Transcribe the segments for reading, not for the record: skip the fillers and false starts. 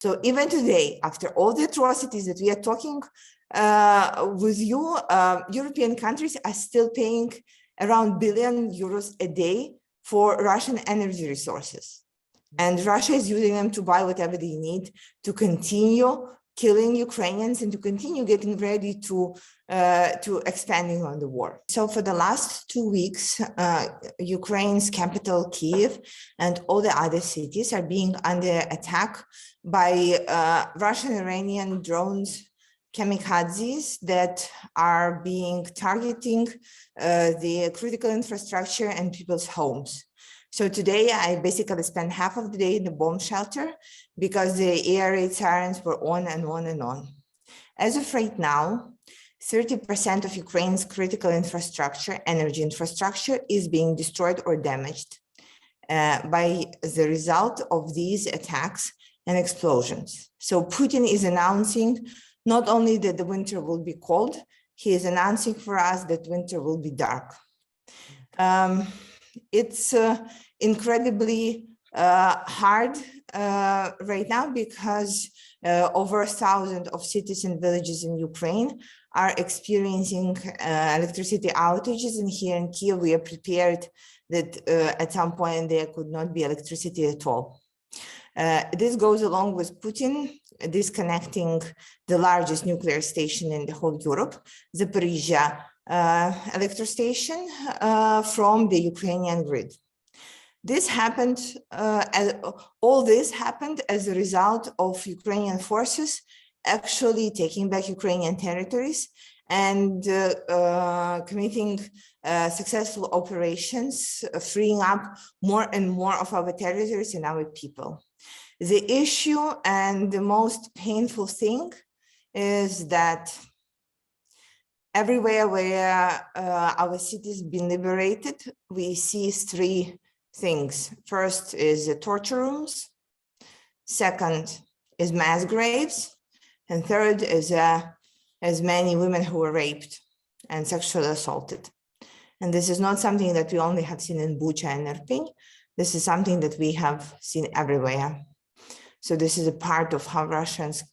So even today, after all the atrocities that we are talking with you, European countries are still paying around billion euros a day for Russian energy resources. And Russia is using them to buy whatever they need to continue killing Ukrainians and to continue getting ready to expanding on the war. So for the last 2 weeks, Ukraine's capital, Kyiv, and all the other cities are being under attack by Russian Iranian drones, kamikazes that are targeting the critical infrastructure and people's homes. So today I basically spent half of the day in the bomb shelter because the air raid sirens were on and on and on. As of right now, 30% of Ukraine's critical infrastructure, energy infrastructure, is being destroyed or damaged by the result of these attacks and explosions. So Putin is announcing not only that the winter will be cold, he is announcing for us that winter will be dark. It's incredibly hard right now because over 1,000 of cities and villages in Ukraine are experiencing electricity outages, and here in Kyiv we are prepared that at some point there could not be electricity at all. This goes along with Putin disconnecting the largest nuclear station in the whole Europe, Zaporizhia electric station, from the Ukrainian grid. This happened, all this happened as a result of Ukrainian forces actually taking back Ukrainian territories and committing successful operations, freeing up more and more of our territories and our people. The issue and the most painful thing is that everywhere where our cities been liberated, we see three things. First is the torture rooms. Second is mass graves. And third is as many women who were raped and sexually assaulted. And this is not something that we only have seen in Bucha and Irpin. This is something that we have seen everywhere. So this is a part of how Russians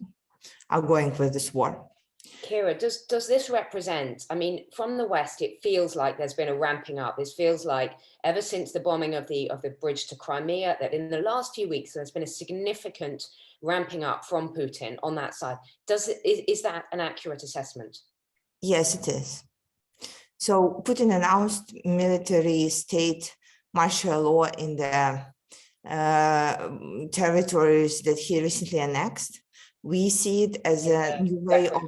are going with this war. Kira, does this represent, I mean, from the West, it feels like there's been a ramping up. This feels like ever since the bombing of the bridge to Crimea, that in the last few weeks, there's been a significant ramping up from Putin on that side. Is that an accurate assessment? Yes, it is. So Putin announced military state martial law in the territories that he recently annexed. We see it as a new way of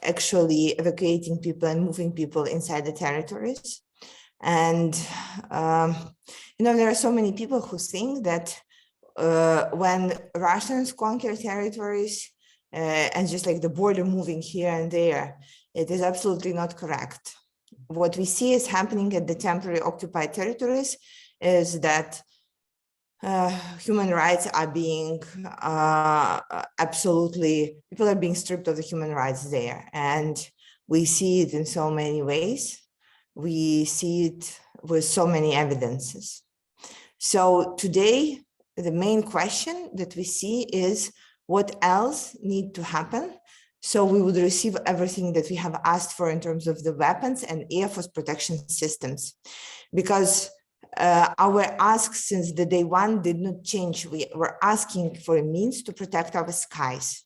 actually evacuating people and moving people inside the territories. And, there are so many people who think that when Russians conquer territories and just like the border moving here and there, it is absolutely not correct. What we see is happening at the temporary occupied territories is that human rights are being people are being stripped of the human rights there. And we see it in so many ways. We see it with so many evidences. So today, the main question that we see is what else needs to happen so we would receive everything that we have asked for in terms of the weapons and Air Force protection systems. Because our asks since the day one did not change. We were asking for a means to protect our skies,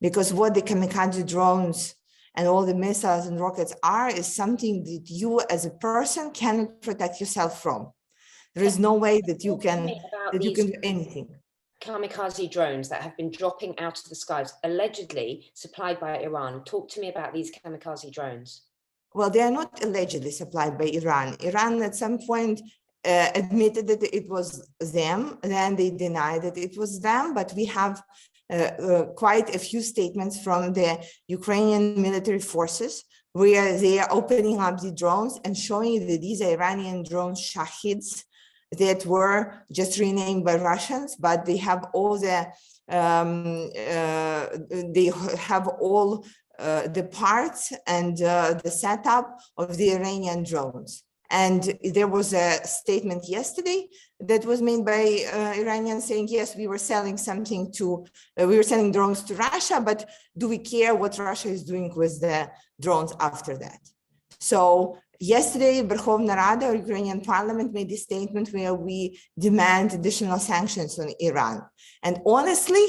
because what the kamikaze drones and all the missiles and rockets are is something that you as a person cannot protect yourself from. There is no way that you can do anything. Kamikaze drones that have been dropping out of the skies, allegedly supplied by Iran. Talk to me about these kamikaze drones. Well, they are not allegedly supplied by Iran. Iran at some point admitted that it was them, then they denied that it was them, but we have quite a few statements from the Ukrainian military forces where they are opening up the drones and showing that these are Iranian drones, Shahids, that were just renamed by Russians, but they have all the the parts and the setup of the Iranian drones. And there was a statement yesterday that was made by Iranians saying, yes, we were selling something to, we were selling drones to Russia, but do we care what Russia is doing with the drones after that? So yesterday, Verkhovna Rada, or Ukrainian parliament, made a statement where we demand additional sanctions on Iran. And honestly,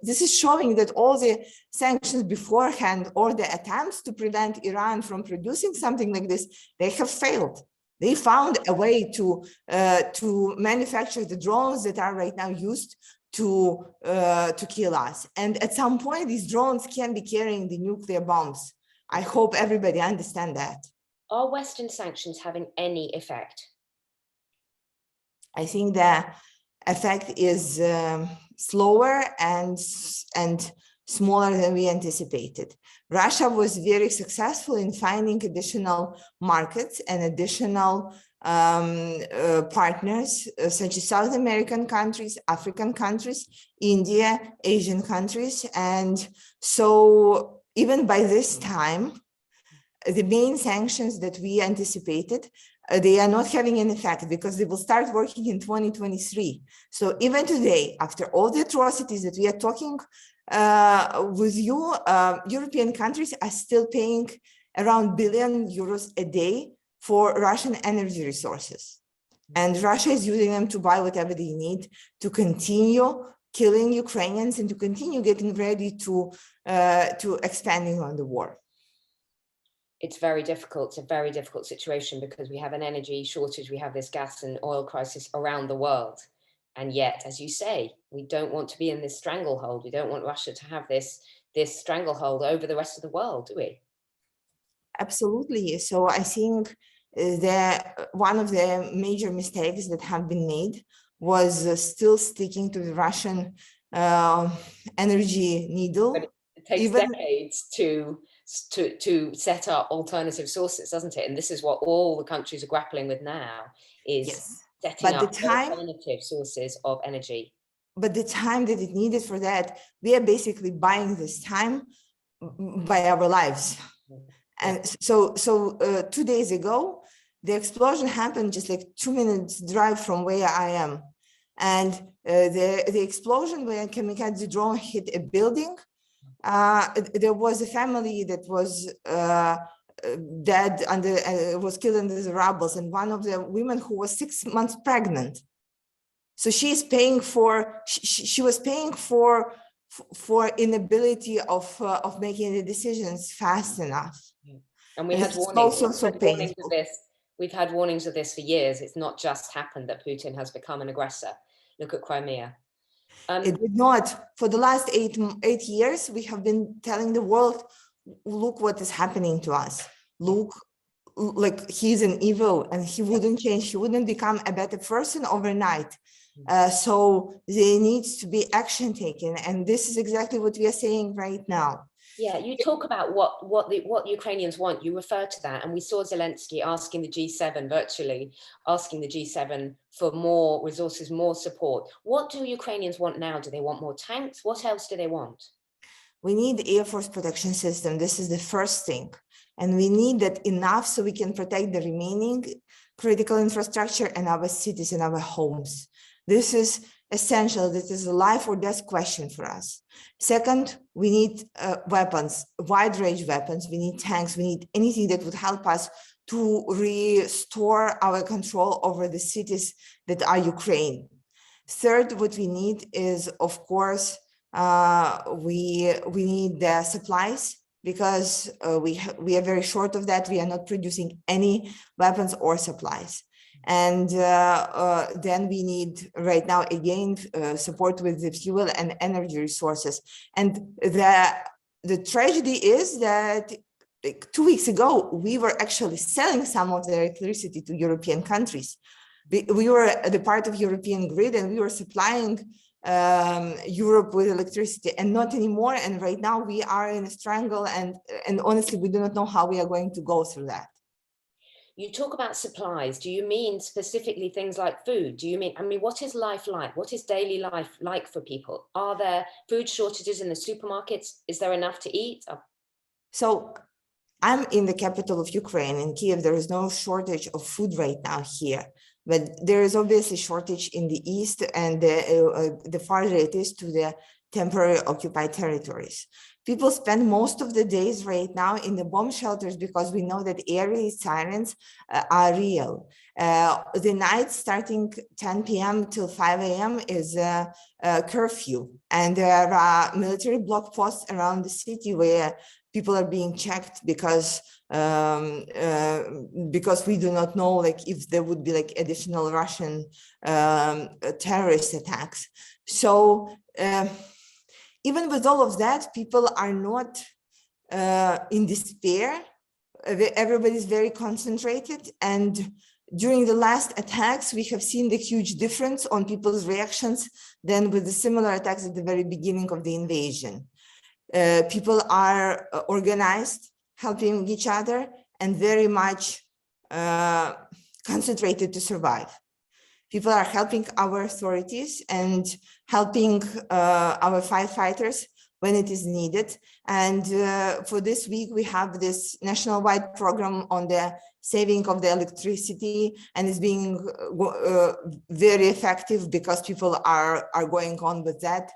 this is showing that all the sanctions beforehand or the attempts to prevent Iran from producing something like this, they have failed. They found a way to manufacture the drones that are right now used to kill us. And at some point, these drones can be carrying the nuclear bombs. I hope everybody understands that. Are Western sanctions having any effect? I think the effect is slower and smaller than we anticipated. Russia was very successful in finding additional markets and additional partners, such as South American countries, African countries, India, Asian countries. And so even by this time, the main sanctions that we anticipated, they are not having an effect because they will start working in 2023. So even today, after all the atrocities that we are talking with you, European countries are still paying around €1 billion a day for Russian energy resources. And Russia is using them to buy whatever they need to continue killing Ukrainians and to continue getting ready to expanding on the war. It's very difficult. It's a very difficult situation because we have an energy shortage. We have this gas and oil crisis around the world. And yet, as you say, we don't want to be in this stranglehold. We don't want Russia to have this stranglehold over the rest of the world, do we? Absolutely. So I think that one of the major mistakes that have been made was still sticking to the Russian energy needle. But it takes decades to set up alternative sources, doesn't it? And this is what all the countries are grappling with now, is setting up alternative sources of energy. But the time that it needed for that, we are basically buying this time by our lives. And so 2 days ago, the explosion happened just like 2 minutes drive from where I am. And the explosion where a kamikaze drone hit a building, there was a family that was dead was killed under the rubble, and one of the women who was 6 months pregnant. So she is paying for, she was paying for inability of making the decisions fast enough. And we had warnings. We've had warnings of this for years. It's not just happened that Putin has become an aggressor. Look at Crimea. It did not. For the last eight years, we have been telling the world, look what is happening to us. Look, like he's an evil and he wouldn't change. He wouldn't become a better person overnight. So there needs to be action taken. And this is exactly what we are saying right now. Yeah, you talk about what Ukrainians want. You refer to that, and we saw Zelensky asking the G7 virtually, asking the G7 for more resources, more support. What do Ukrainians want now? Do they want more tanks? What else do they want? We need Air Force protection system. This is the first thing, and we need that enough so we can protect the remaining critical infrastructure and our cities and our homes. This is essential. This is a life or death question for us. Second, we need weapons, wide range weapons. We need tanks. We need anything that would help us to restore our control over the cities that are Ukraine. Third, what we need is, of course, we need the supplies, because we are very short of that. We are not producing any weapons or supplies. And then we need right now, again, support with the fuel and energy resources. And the tragedy is that like 2 weeks ago, we were actually selling some of the electricity to European countries. We were the part of European grid, and we were supplying Europe with electricity, and not anymore. And right now we are in a strangle, and honestly, we do not know how we are going to go through that. You talk about supplies. Do you mean specifically things like food? Do you mean, what is life like? What is daily life like for people? Are there food shortages in the supermarkets? Is there enough to eat? So I'm in the capital of Ukraine, in Kiev. There is no shortage of food right now here, but there is obviously shortage in the east, and the farther it is to the temporary occupied territories. People spend most of the days right now in the bomb shelters because we know that air raid sirens are real. The night starting 10 p.m. till 5 a.m. is a curfew, and there are military block posts around the city where people are being checked because we do not know, like, if there would be like additional Russian terrorist attacks. So even with all of that, people are not in despair. Everybody's very concentrated, and during the last attacks, we have seen the huge difference on people's reactions than with the similar attacks at the very beginning of the invasion. People are organized, helping each other, and very much concentrated to survive. People are helping our authorities and helping our firefighters when it is needed. And for this week, we have this national-wide program on the saving of the electricity, and it's being very effective because people are going on with that,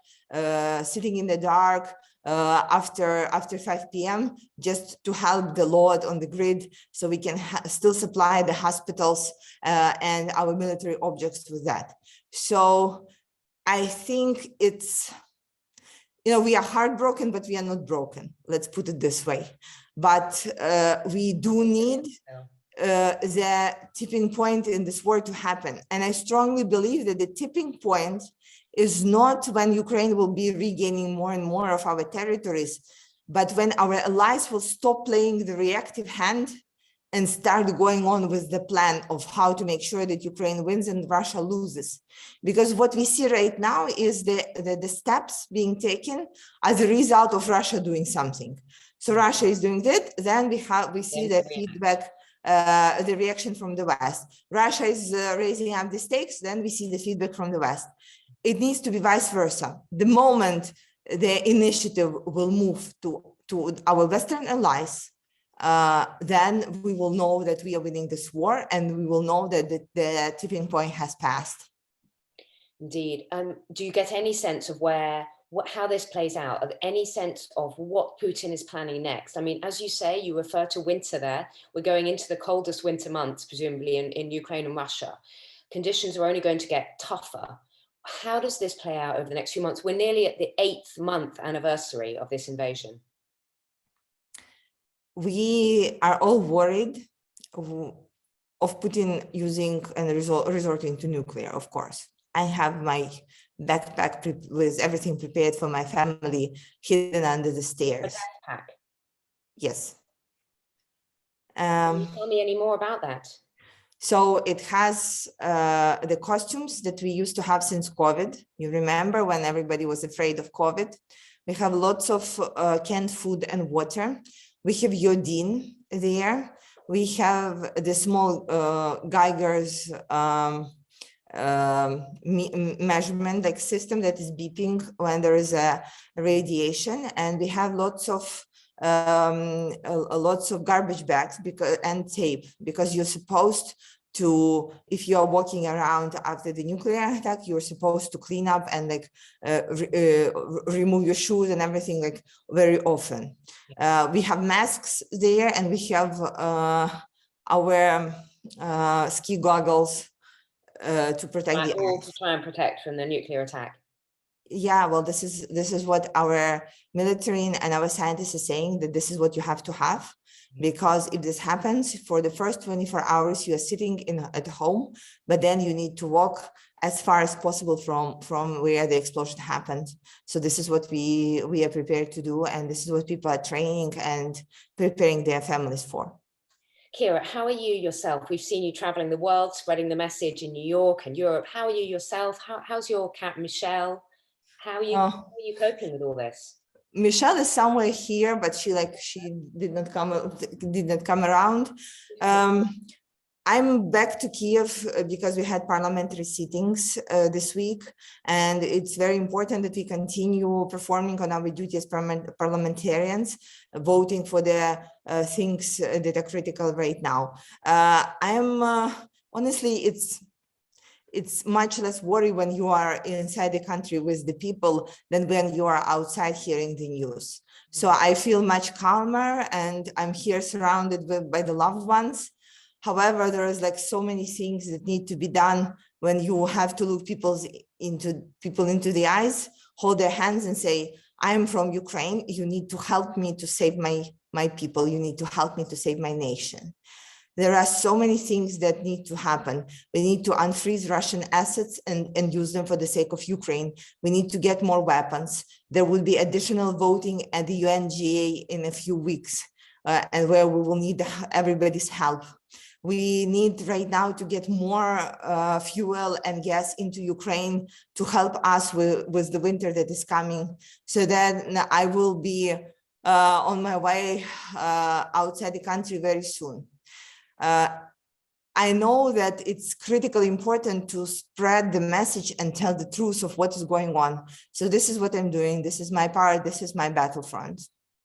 sitting in the dark after 5 p.m. just to help the load on the grid, so we can still supply the hospitals and our military objects with that. So I think it's, we are heartbroken, but we are not broken. Let's put it this way. But we do need the tipping point in this war to happen. And I strongly believe that the tipping point is not when Ukraine will be regaining more and more of our territories, but when our allies will stop playing the reactive hand and start going on with the plan of how to make sure that Ukraine wins and Russia loses. Because what we see right now is the steps being taken as a result of Russia doing something. So Russia is doing that, then we see the feedback, the reaction from the West. Russia is raising up the stakes, then we see the feedback from the West. It needs to be vice versa. The moment the initiative will move to our Western allies, then we will know that we are winning this war, and we will know that the tipping point has passed. Indeed. Do you get any sense of how this plays out? Of any sense of what Putin is planning next? I mean, as you say, you refer to winter there. We're going into the coldest winter months, presumably in Ukraine and Russia. Conditions are only going to get tougher. How does this play out over the next few months? We're nearly at the 8th month anniversary of this invasion. We are all worried of Putin using and resorting to nuclear, of course. I have my backpack with everything prepared for my family hidden under the stairs. A backpack? Yes. Can you tell me any more about that? So it has the costumes that we used to have since COVID. You remember when everybody was afraid of COVID? We have lots of canned food and water. We have iodine there. We have the small Geiger's measurement like system that is beeping when there is a radiation, and we have lots of garbage bags and tape, because you're supposed to, if you are walking around after the nuclear attack, you're supposed to clean up and like remove your shoes and everything like very often. We have masks there, and we have our ski goggles to protect the eyes. To try and protect from the nuclear attack. Yeah, well, this is what our military and our scientists are saying, that this is what you have to have, because if this happens for the first 24 hours, you are sitting at home, but then you need to walk as far as possible from where the explosion happened. So this is what we are prepared to do, and this is what people are training and preparing their families for. Kira, how are you yourself? We've seen you traveling the world, spreading the message in New York and Europe. How are you yourself? How's your cat, Michelle? How are you coping with all this? Michelle is somewhere here, but she did not come around. I'm back to Kiev because we had parliamentary sittings this week, and it's very important that we continue performing on our duty as parliamentarians, voting for the things that are critical right now. Honestly, it's much less worry when you are inside the country with the people than when you are outside hearing the news. So I feel much calmer, and I'm here surrounded by the loved ones. However, there is like so many things that need to be done when you have to look people into the eyes, hold their hands and say, I'm from Ukraine. You need to help me to save my people. You need to help me to save my nation. There are so many things that need to happen. We need to unfreeze Russian assets and use them for the sake of Ukraine. We need to get more weapons. There will be additional voting at the UNGA in a few weeks, and where we will need everybody's help. We need right now to get more fuel and gas into Ukraine to help us with the winter that is coming, so that I will be on my way outside the country very soon. I know that it's critically important to spread the message and tell the truth of what is going on. So this is what I'm doing. This is my part. This is my battlefront.